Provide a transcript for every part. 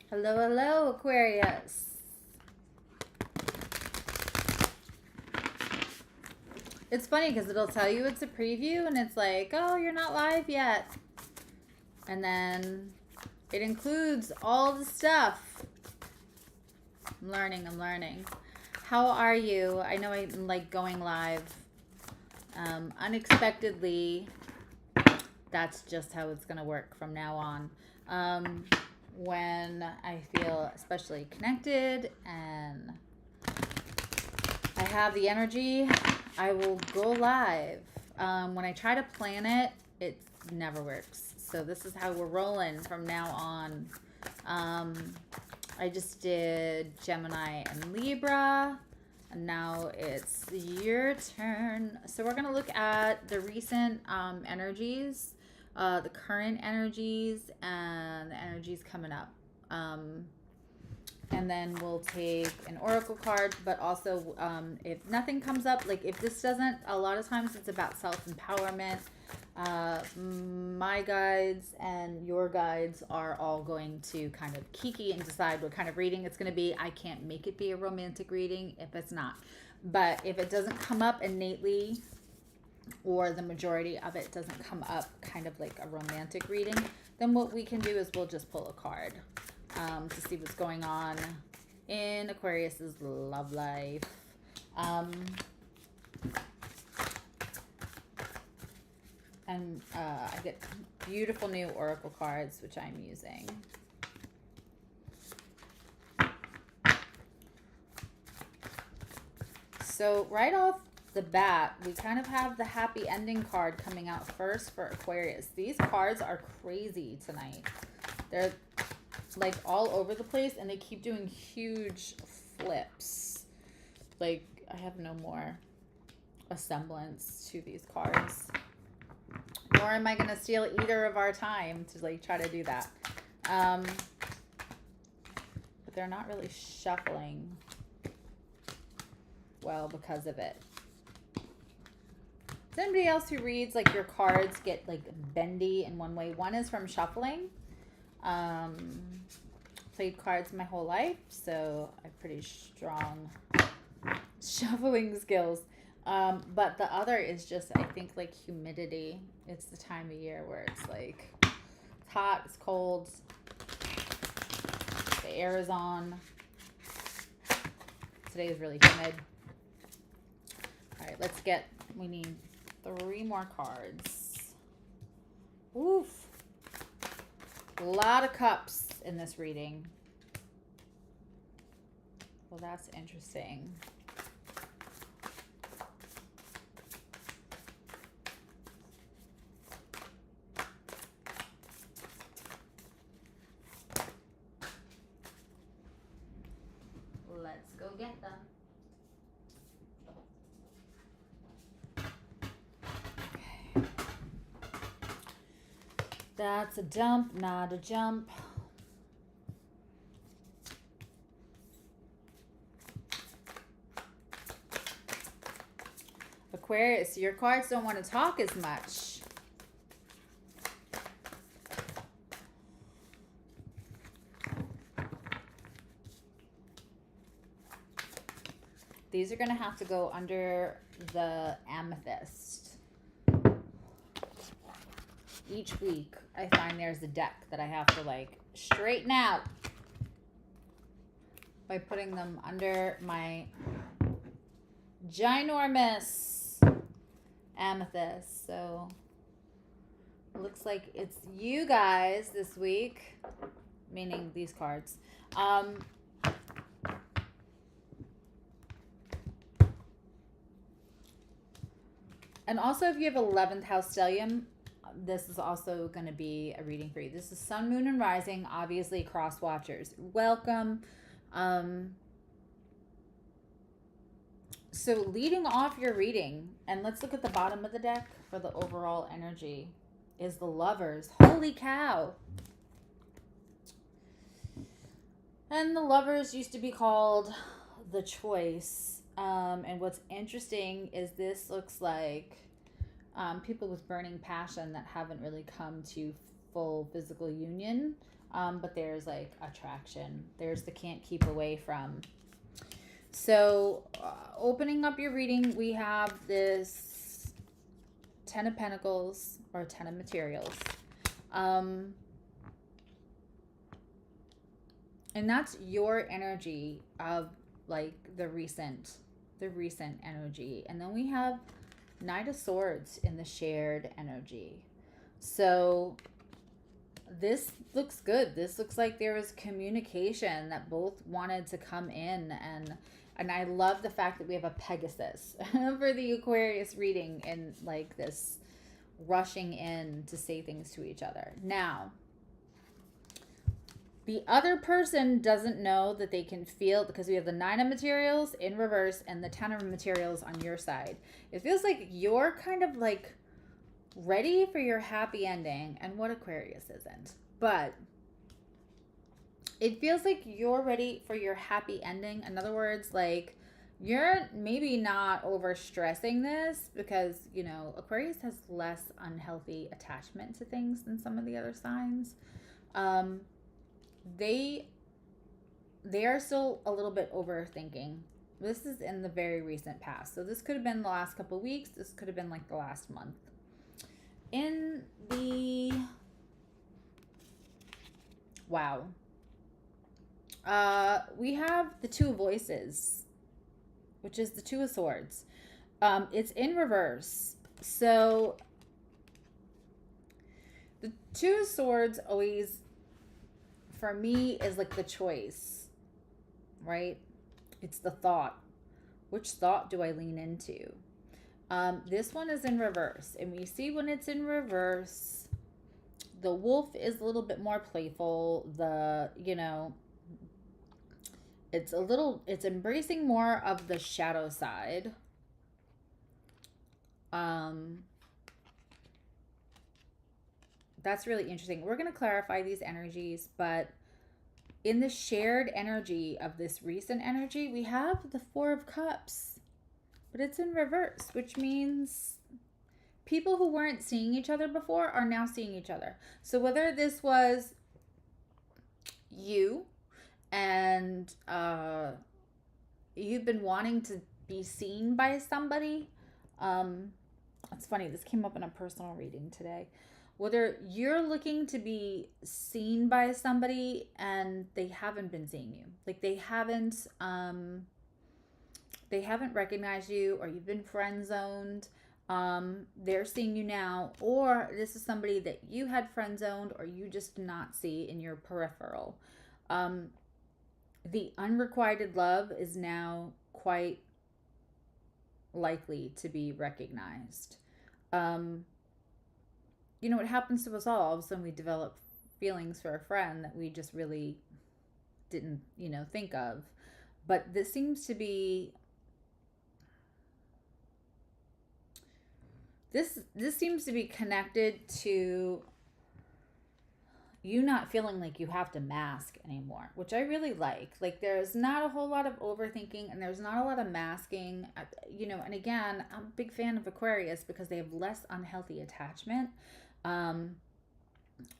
Hello, hello, Aquarius. It's funny because it'll tell you it's a preview and it's like, oh, you're not live yet. And then it includes all the stuff. I'm learning. How are you? I know I'm like going live unexpectedly. That's just how it's going to work from now on. When I feel especially connected and I have the energy, I will go live. When I try to plan it, it never works. So this is how we're rolling from now on. I just did Gemini and Libra, and now it's your turn. So we're going to look at the recent energies, the current energies, and the energies coming up. And then we'll take an oracle card, but also if nothing comes up, like if this doesn't, a lot of times it's about self-empowerment. My guides and your guides are all going to kind of kiki and decide what kind of reading it's going to be. I can't make it be a romantic reading if it's not. But if it doesn't come up innately, or the majority of it doesn't come up kind of like a romantic reading, then what we can do is we'll just pull a card to see what's going on in Aquarius's love life. And I get beautiful new oracle cards, which I'm using. So right off the bat, we kind of have the happy ending card coming out first for Aquarius. These cards are crazy tonight. They're like all over the place and they keep doing huge flips. Like I have no more a semblance to these cards. Nor am I going to steal either of our time to like try to do that. But they're not really shuffling well because of it. Does anybody else who reads like your cards get like bendy in one way? One is from shuffling. Played cards my whole life, so I have pretty strong shuffling skills. But the other is just, I think, like humidity. It's the time of year where it's like it's hot, it's cold, the air is on. Today is really humid. All right, we need 3 more cards. Oof. A lot of cups in this reading. Well, that's interesting. Let's go get them. Okay. That's a dump, not a jump. Aquarius, your cards don't want to talk as much. These are going to have to go under the amethyst. Each week, I find there's a deck that I have to like straighten out by putting them under my ginormous amethyst. So it looks like it's you guys this week, meaning these cards. And also, if you have 11th house stellium, this is also going to be a reading for you. This is Sun, Moon, and Rising, obviously cross watchers. Welcome. So leading off your reading, and let's look at the bottom of the deck for the overall energy, is the Lovers. Holy cow. And the Lovers used to be called the Choice. And what's interesting is this looks like people with burning passion that haven't really come to full physical union But there's like attraction. There's the can't keep away from. So opening up your reading, we have this 10 of Pentacles or 10 of Materials. And that's your energy of like the recent energy. And then we have Knight of Swords in the shared energy. So this looks good. This looks like there was communication that both wanted to come in, and I love the fact that we have a Pegasus for the Aquarius reading, and like this rushing in to say things to each other. Now, the other person doesn't know that they can feel, because we have the 9 of Materials in reverse and the 10 of Materials on your side. It feels like you're kind of like ready for your happy ending, and what Aquarius isn't, but it feels like you're ready for your happy ending. In other words, like you're maybe not over stressing this, because you know Aquarius has less unhealthy attachment to things than some of the other signs. They are still a little bit overthinking. This is in the very recent past, so this could have been the last couple of weeks, this could have been like the last month. In the we have the 2 of Voices, which is the 2 of Swords. It's in reverse. So the 2 of Swords always, for me, is like the choice, right? It's the thought. Which thought do I lean into? This one is in reverse, and we see when it's in reverse, the wolf is a little bit more playful. It's embracing more of the shadow side. That's really interesting. We're going to clarify these energies, but in the shared energy of this recent energy, we have the 4 of Cups, but it's in reverse, which means people who weren't seeing each other before are now seeing each other. So whether this was you and you've been wanting to be seen by somebody, it's funny, this came up in a personal reading today. Whether you're looking to be seen by somebody and they haven't been seeing you, like they haven't recognized you, or you've been friend zoned, they're seeing you now, or this is somebody that you had friend zoned or you just did not see in your peripheral. The unrequited love is now quite likely to be recognized. You know, it happens to us all of a sudden we develop feelings for a friend that we just really didn't, think of. But this seems to be this seems to be connected to you not feeling like you have to mask anymore, which I really like. Like there's not a whole lot of overthinking, and there's not a lot of masking, and again, I'm a big fan of Aquarius because they have less unhealthy attachment.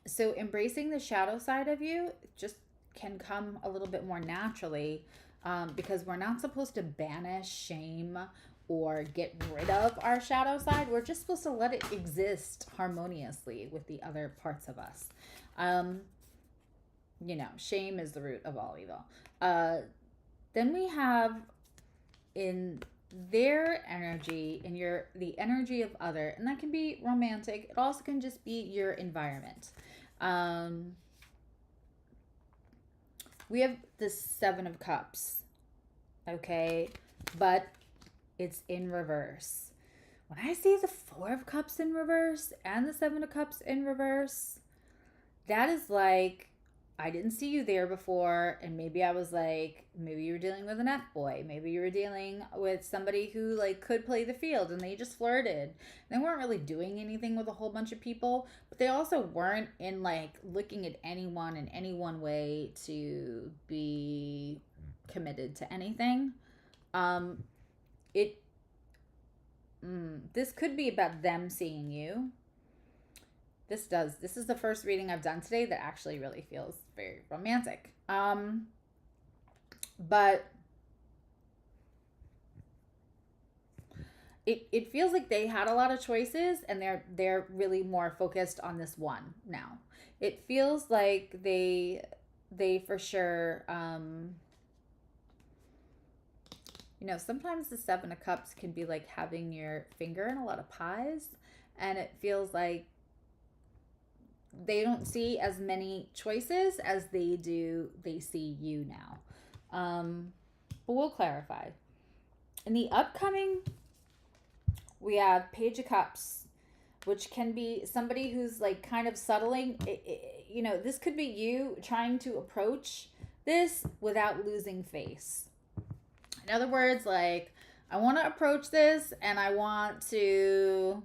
So embracing the shadow side of you just can come a little bit more naturally, because we're not supposed to banish shame or get rid of our shadow side. We're just supposed to let it exist harmoniously with the other parts of us. Shame is the root of all evil. Then we have in their energy, in the energy of other, and that can be romantic. It also can just be your environment. We have the 7 of Cups, okay, but it's in reverse. When I see the 4 of Cups in reverse and the 7 of Cups in reverse, that is like, I didn't see you there before, and maybe I was like, maybe you were dealing with an F-boy. Maybe you were dealing with somebody who like could play the field and they just flirted. They weren't really doing anything with a whole bunch of people, but they also weren't in like looking at anyone in any one way to be committed to anything. This could be about them seeing you. This is the first reading I've done today that actually really feels very romantic. But it feels like they had a lot of choices and they're really more focused on this one now. It feels like they for sure, sometimes the Seven of Cups can be like having your finger in a lot of pies, and it feels like they don't see as many choices as they see you now. But we'll clarify. In the upcoming, we have Page of Cups, which can be somebody who's like kind of settling. This could be you trying to approach this without losing face. In other words, like, I want to approach this and I want to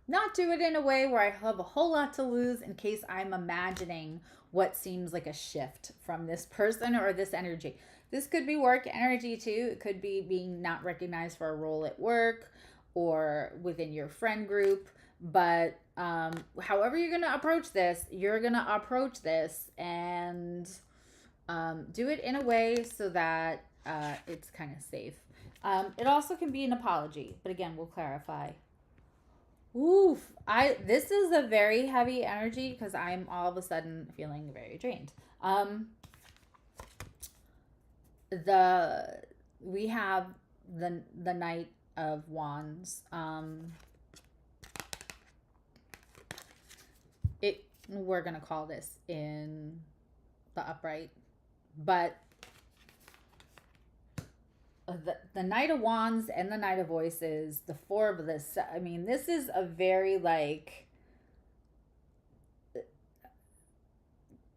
not do it in a way where I have a whole lot to lose in case I'm imagining what seems like a shift from this person or this energy. This could be work energy too. It could be being not recognized for a role at work or within your friend group. But however you're going to approach this, you're going to approach this and do it in a way so that it's kind of safe. It also can be an apology, but again, we'll clarify. Oof, this is a very heavy energy because I'm all of a sudden feeling very drained. We have the Knight of Wands. We're gonna call this in the upright, but the Knight of Wands and the Knight of Voices, the Four of this. I mean, this is a very like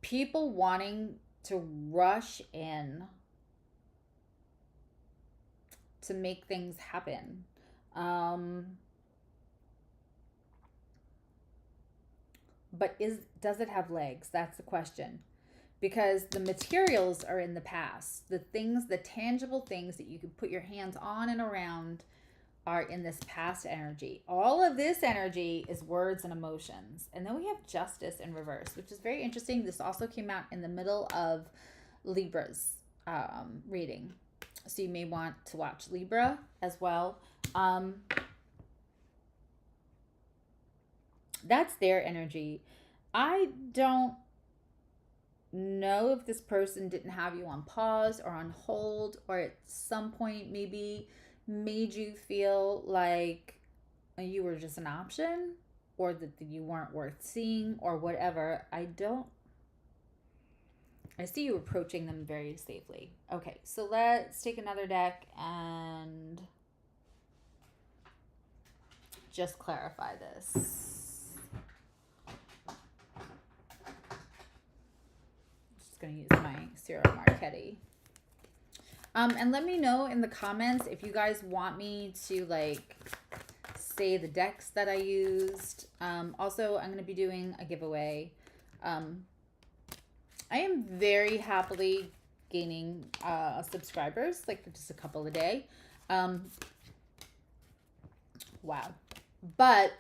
people wanting to rush in to make things happen. But does it have legs? That's the question. Because the materials are in the past. The tangible things that you can put your hands on and around are in this past energy. All of this energy is words and emotions. And then we have Justice in reverse, which is very interesting. This also came out in the middle of Libra's reading. So you may want to watch Libra as well. That's their energy. I don't know if this person didn't have you on pause or on hold, or at some point maybe made you feel like you were just an option, or that you weren't worth seeing, or whatever. I see you approaching them very safely. Okay, so let's take another deck and just clarify this. Going to use my Ciro Marchetti. And let me know in the comments if you guys want me to like say the decks that I used. Also, I'm going to be doing a giveaway. I am very happily gaining subscribers, like just a couple a day. Wow. But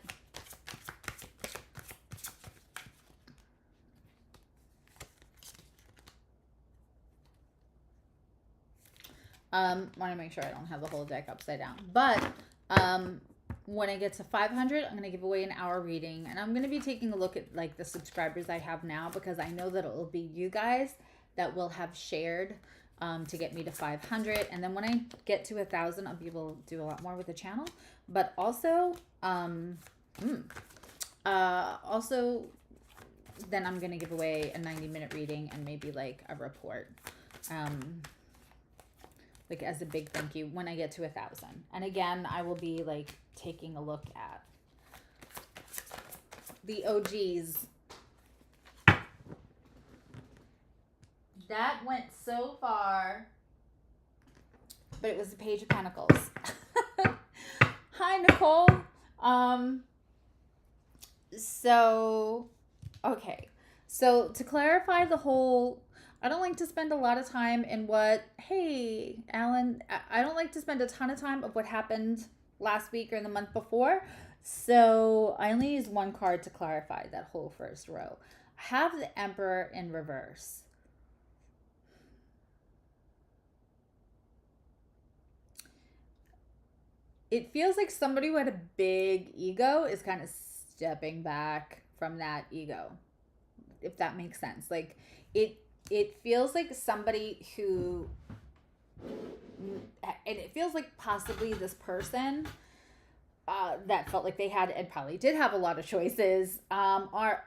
want to make sure I don't have the whole deck upside down. But when I get to 500, I'm going to give away an hour reading. And I'm going to be taking a look at like the subscribers I have now, because I know that it will be you guys that will have shared to get me to 500. And then when I get to 1,000, I'll be able to do a lot more with the channel. But also, then I'm going to give away a 90-minute reading and maybe like a report. Like as a big thank you when I get to 1,000. And again, I will be like taking a look at the OGs. That went so far, but it was the Page of Pentacles. Hi, Nicole. Okay. So to clarify the whole, I don't like to spend a lot of time in hey, Alan, I don't like to spend a ton of time of what happened last week or the month before. So I only use one card to clarify that whole first row. I have the Emperor in reverse. It feels like somebody who had a big ego is kind of stepping back from that ego, if that makes sense. Like it feels like somebody who, and it feels like possibly this person that felt like they had and probably did have a lot of choices,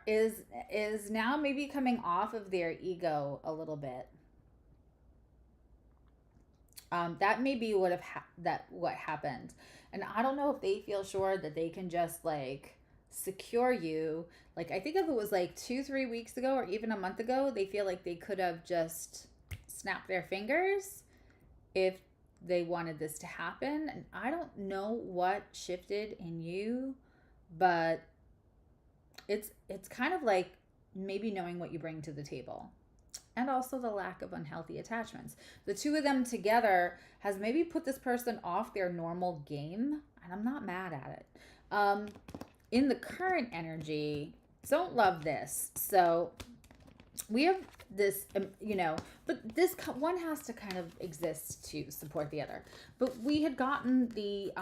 is now maybe coming off of their ego a little bit. That may be what happened, and I don't know if they feel sure that they can just like secure you. Like I think if it was like 2-3 weeks ago or even a month ago, they feel like they could have just snapped their fingers if they wanted this to happen. And I don't know what shifted in you, but it's kind of like maybe knowing what you bring to the table. And also the lack of unhealthy attachments. The two of them together has maybe put this person off their normal game, and I'm not mad at it. In the current energy, don't love this. So we have this, but this one has to kind of exist to support the other. But we had gotten the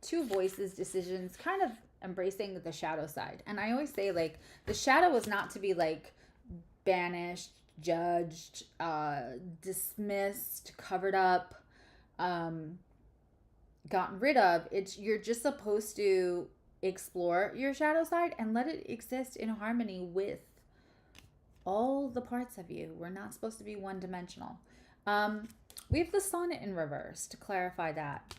two voices decisions kind of embracing the shadow side. And I always say, like, the shadow is not to be like banished, judged, dismissed, covered up, gotten rid of. You're just supposed to explore your shadow side and let it exist in harmony with all the parts of you. We're not supposed to be one-dimensional. We have the Sun in reverse to clarify that.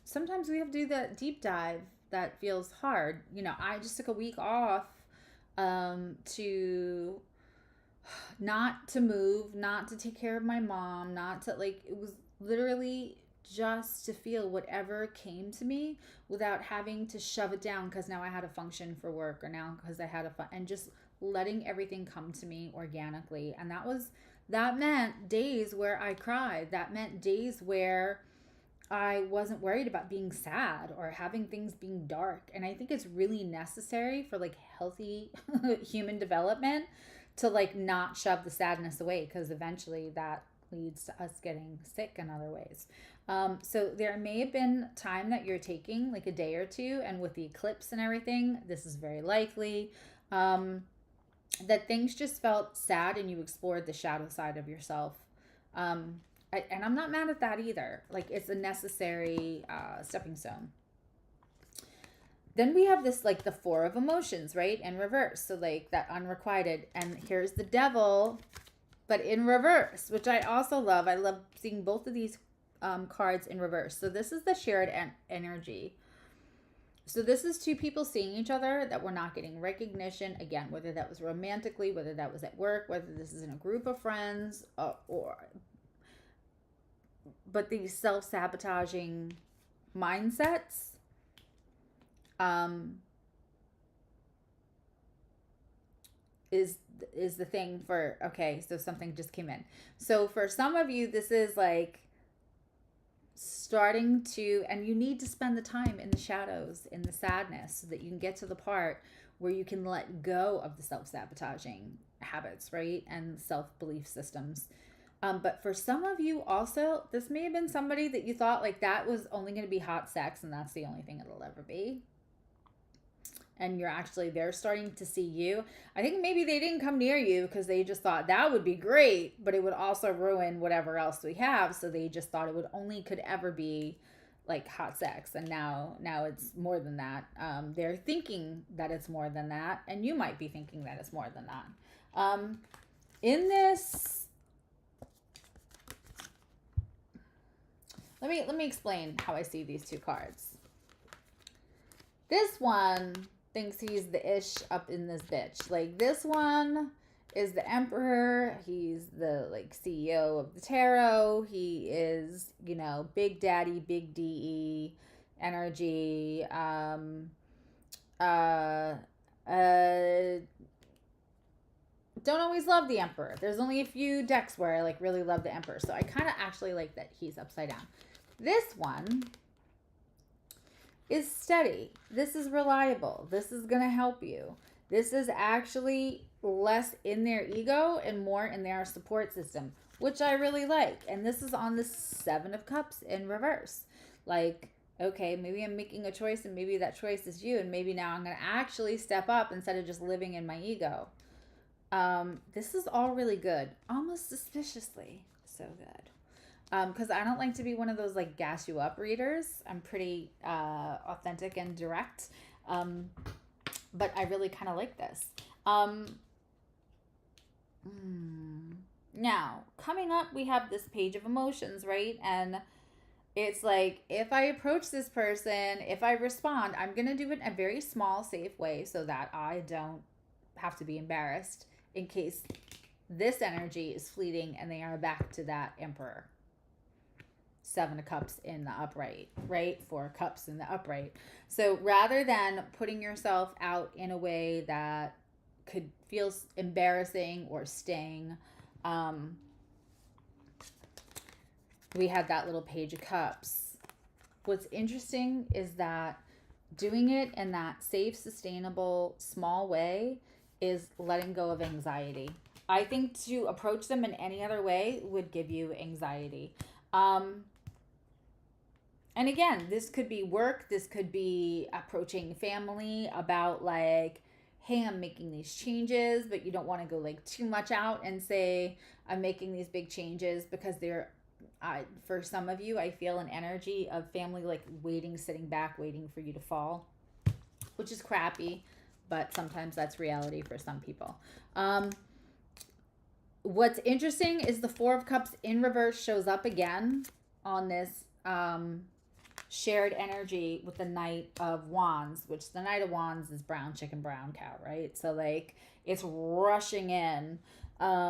Sometimes we have to do that deep dive that feels hard. I just took a week off to not to move, not to take care of my mom, not to it was literally just to feel whatever came to me without having to shove it down because now I had a function for work, or now because I had and just letting everything come to me organically. And that meant days where I cried. That meant days where I wasn't worried about being sad or having things being dark. And I think it's really necessary for healthy human development to not shove the sadness away, because eventually that leads to us getting sick in other ways. So there may have been time that you're taking a day or two, and with the eclipse and everything, this is very likely, that things just felt sad and you explored the shadow side of yourself. And I'm not mad at that either. It's a necessary stepping stone. Then we have this, the Four of Emotions, right? In reverse. So, that unrequited. And here's the Devil, but in reverse, which I also love. I love seeing both of these cards in reverse. So, this is the shared energy. So, this is two people seeing each other that were not getting recognition. Again, whether that was romantically, whether that was at work, whether this is in a group of friends, but these self-sabotaging mindsets is the thing for, okay, so something just came in. So for some of you, this is starting to, and you need to spend the time in the shadows, in the sadness, so that you can get to the part where you can let go of the self-sabotaging habits, right? And self-belief systems. But for some of you also, this may have been somebody that you thought that was only going to be hot sex and that's the only thing it'll ever be. And they're starting to see you. I think maybe they didn't come near you because they just thought that would be great, but it would also ruin whatever else we have. So they just thought it could ever be hot sex. And now it's more than that. They're thinking that it's more than that. And you might be thinking that it's more than that. In this, let me explain how I see these two cards. This one thinks he's the ish up in this bitch. This one is the Emperor. He's the CEO of the tarot. He is, big daddy, big DE energy. Don't always love the Emperor. There's only a few decks where I really love the Emperor. So I kind of actually like that he's upside down. This one is steady. This is reliable. This is going to help you. This is actually less in their ego and more in their support system, which I really like. And this is on the Seven of Cups in reverse. Like, okay, maybe I'm making a choice and maybe that choice is you. And maybe now I'm going to actually step up instead of just living in my ego. This is all really good. Almost suspiciously so good. Because I don't like to be one of those like gas you up readers. I'm pretty authentic and direct. But I really kind of like this. Now, coming up, we have this page of emotions, right? And it's like, if I approach this person, if I respond, I'm going to do it in a very small, safe way so that I don't have to be embarrassed in case this energy is fleeting and they are back to that Emperor. Seven of Cups in the upright, right? Four of Cups in the upright. So rather than putting yourself out in a way that could feel embarrassing or sting, we had that little Page of Cups. What's interesting is that doing it in that safe, sustainable, small way is letting go of anxiety. I think to approach them in any other way would give you anxiety. And again, this could be work. This could be approaching family about like, hey, I'm making these changes, but you don't want to go like too much out and say, I'm making these big changes, because they're, for some of you, I feel an energy of family like waiting, sitting back, waiting for you to fall, which is crappy, but sometimes that's reality for some people. What's interesting is the Four of Cups in reverse shows up again on this shared energy with the Knight of Wands, which the Knight of Wands is brown chicken, brown cow, right? So like it's rushing in. I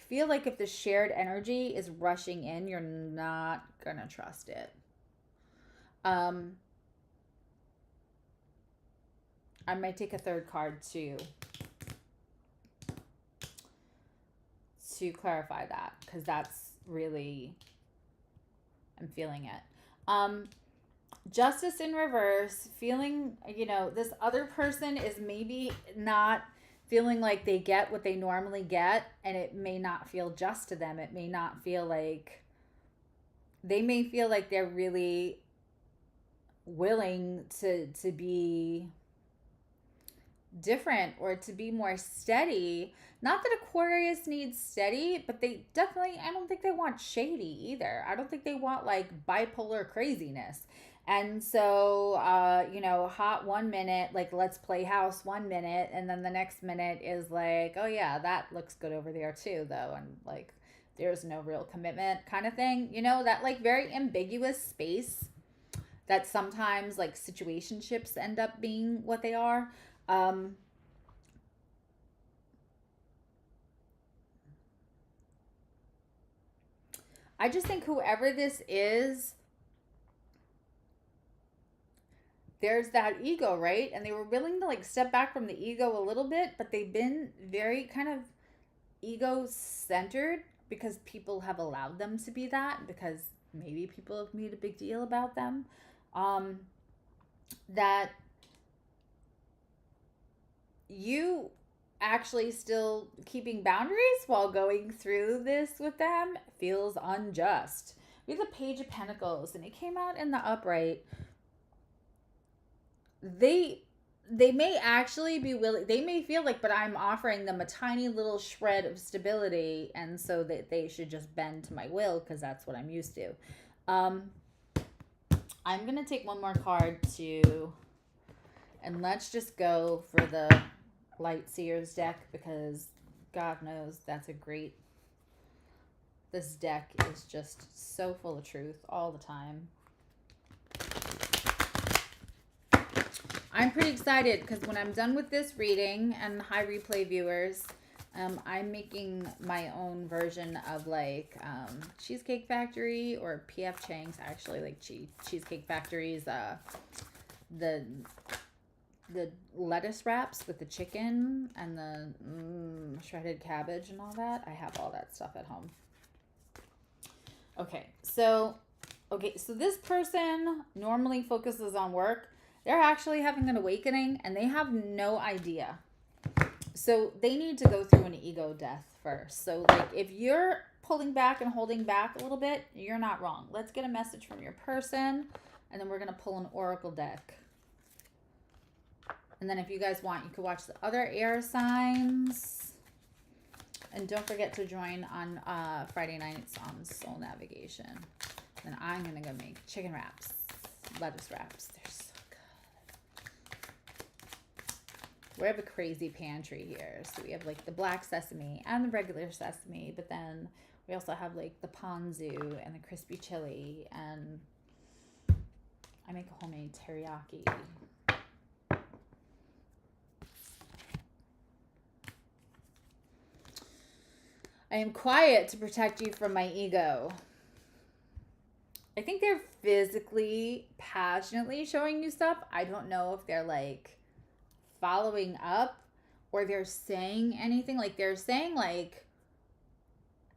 feel like if the shared energy is rushing in, you're not gonna trust it. I might take a third card to clarify that, because that's really, I'm feeling it. Justice in reverse, feeling, this other person is maybe not feeling like they get what they normally get, and it may not feel just to them. It may not feel like, they may feel like they're really willing to be different or to be more steady. Not that Aquarius needs steady, but they definitely, I don't think they want shady either. I don't think they want like bipolar craziness. And so, hot 1 minute, like let's play house 1 minute, and then the next minute is like, oh yeah, that looks good over there too, though, and like there's no real commitment kind of thing. That like very ambiguous space that sometimes like situationships end up being what they are. I just think whoever this is, there's that ego, right? And they were willing to like step back from the ego a little bit, but they've been very kind of ego centered because people have allowed them to be that, because maybe people have made a big deal about them. That you actually still keeping boundaries while going through this with them feels unjust. We have the Page of Pentacles, and it came out in the upright. They may actually be willing, they may feel like, but I'm offering them a tiny little shred of stability, and so that they should just bend to my will because that's what I'm used to. I'm going to take one more card too, and let's just go for the Light Seers deck, because God knows that's a great, this deck is just so full of truth all the time. I'm pretty excited because when I'm done with this reading, and high replay viewers, I'm making my own version of like Cheesecake Factory or P.F. Chang's, actually, like Cheesecake Factory's the lettuce wraps with the chicken and the shredded cabbage and all that. I have all that stuff at home. Okay, so this person normally focuses on work. They're actually having an awakening and they have no idea. So they need to go through an ego death first. So like if you're pulling back and holding back a little bit, you're not wrong. Let's get a message from your person and then we're going to pull an oracle deck. And then if you guys want, you could watch the other air signs. And don't forget to join on Friday nights on Soul Navigation. Then I'm going to go make chicken wraps, lettuce wraps. They're so good. We have a crazy pantry here. So we have like the black sesame and the regular sesame. But then we also have like the ponzu and the crispy chili. And I make a homemade teriyaki. I am quiet to protect you from my ego. I think they're physically, passionately showing you stuff. I don't know if they're like following up or they're saying anything. Like they're saying like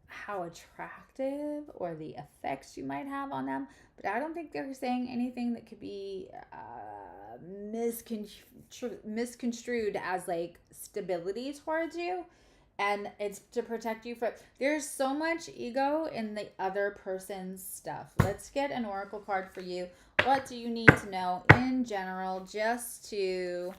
how attractive or the effects you might have on them. But I don't think they're saying anything that could be misconstrued as like stability towards you. And it's to protect you from... There's so much ego in the other person's stuff. Let's get an oracle card for you. What do you need to know in general just to...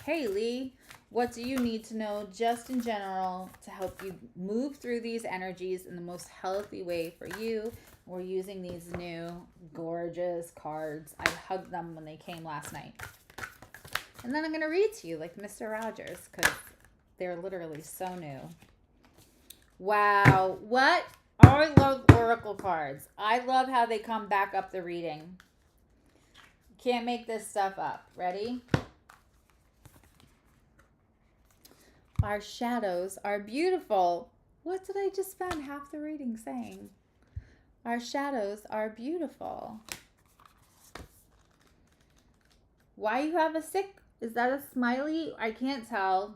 Hey, Lee. What do you need to know just in general to help you move through these energies in the most healthy way for you? We're using these new gorgeous cards. I hugged them when they came last night. And then I'm going to read to you like Mr. Rogers because... they're literally so new. Wow. What? I love oracle cards. I love how they come back up the reading. Can't make this stuff up. Ready? Our shadows are beautiful. What did I just spend half the reading saying? Our shadows are beautiful. Why you have a sick? Is that a smiley? I can't tell.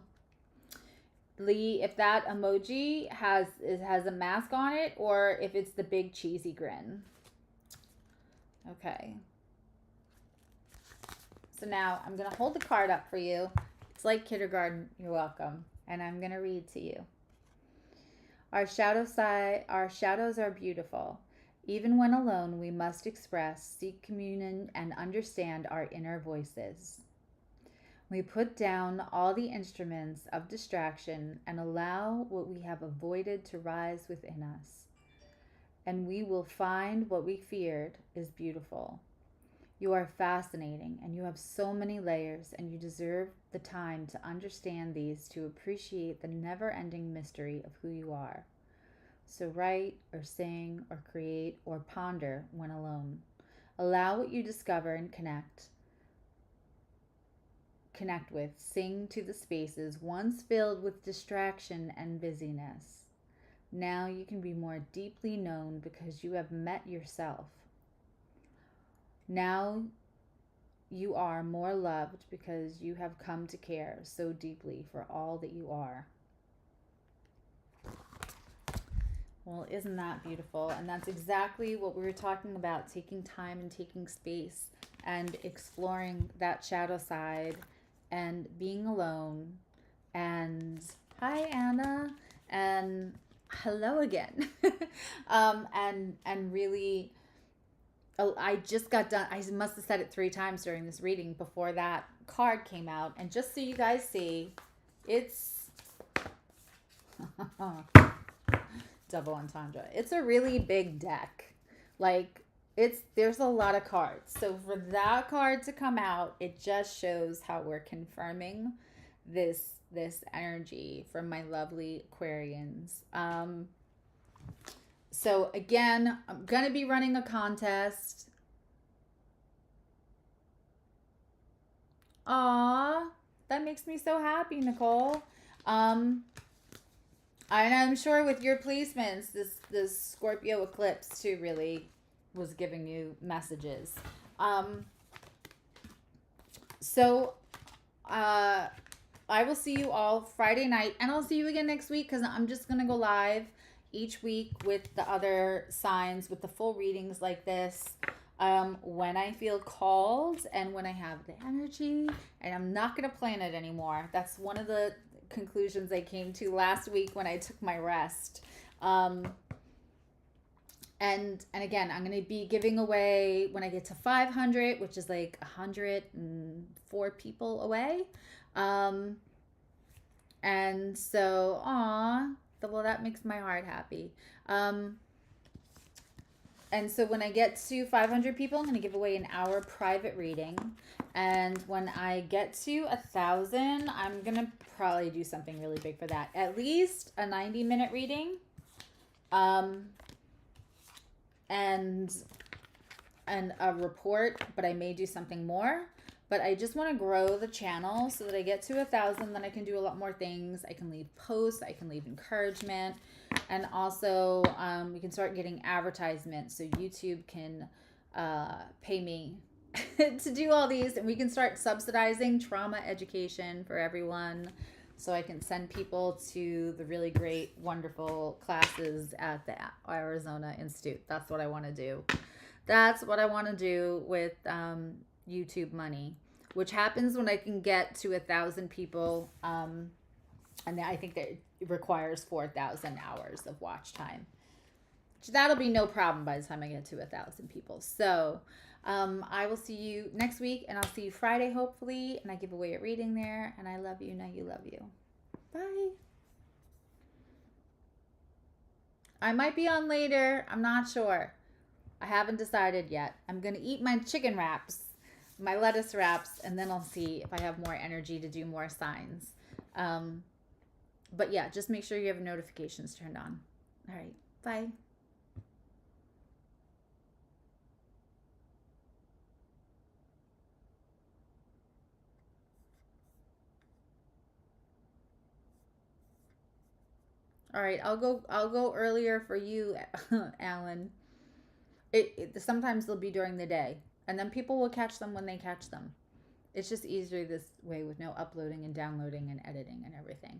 Lee, if that emoji has a mask on it or if it's the big cheesy grin. Okay. So now I'm going to hold the card up for you. It's like kindergarten. You're welcome. And I'm going to read to you. Our shadows are beautiful. Even when alone, we must express, seek communion, and understand our inner voices. We put down all the instruments of distraction and allow what we have avoided to rise within us. And we will find what we feared is beautiful. You are fascinating and you have so many layers, and you deserve the time to understand these to appreciate the never-ending mystery of who you are. So write or sing or create or ponder when alone. Allow what you discover and connect with, sing to the spaces once filled with distraction and busyness. Now you can be more deeply known because you have met yourself. Now you are more loved because you have come to care so deeply for all that you are. Well, isn't that beautiful? And that's exactly what we were talking about, taking time and taking space and exploring that shadow side and being alone. And hi, Anna, and hello again. And really, I just got done. I must have said it 3 times during this reading before that card came out. And just so you guys see, it's double entendre. It's a really big deck. Like, there's a lot of cards. So for that card to come out, it just shows how we're confirming this energy from my lovely Aquarians. So again, I'm going to be running a contest. Aw, that makes me so happy, Nicole. And I'm sure with your placements, this Scorpio eclipse too really was giving you messages. I will see you all Friday night, and I'll see you again next week because I'm just going to go live. each week with the other signs, with the full readings like this, when I feel called and when I have the energy, and I'm not going to plan it anymore. That's one of the conclusions I came to last week when I took my rest. And again, I'm going to be giving away when I get to 500, which is like 104 people away. And so, well, that makes my heart happy. And so when I get to 500 people, I'm going to give away an hour private reading. And when I get to 1,000, I'm going to probably do something really big for that. At least a 90-minute reading. And a report, but I may do something more. But I just want to grow the channel so that I get to 1,000, then I can do a lot more things. I can leave posts, I can leave encouragement, and also we can start getting advertisements so YouTube can pay me to do all these, and we can start subsidizing trauma education for everyone, so I can send people to the really great, wonderful classes at the Arizona Institute. That's what I want to do. That's what I want to do with YouTube money, which happens when I can get to 1,000 people. And I think that it requires 4,000 hours of watch time. That'll be no problem by the time I get to 1,000 people. So I will see you next week, and I'll see you Friday, hopefully. And I give away a reading there. And I love you. Now you love you. Bye. I might be on later. I'm not sure. I haven't decided yet. I'm going to eat my chicken wraps, my lettuce wraps, and then I'll see if I have more energy to do more signs. But yeah, just make sure you have notifications turned on. All right. Bye. All right, I'll go earlier for you, Alan. Sometimes they'll be during the day, and then people will catch them when they catch them. It's just easier this way with no uploading and downloading and editing and everything.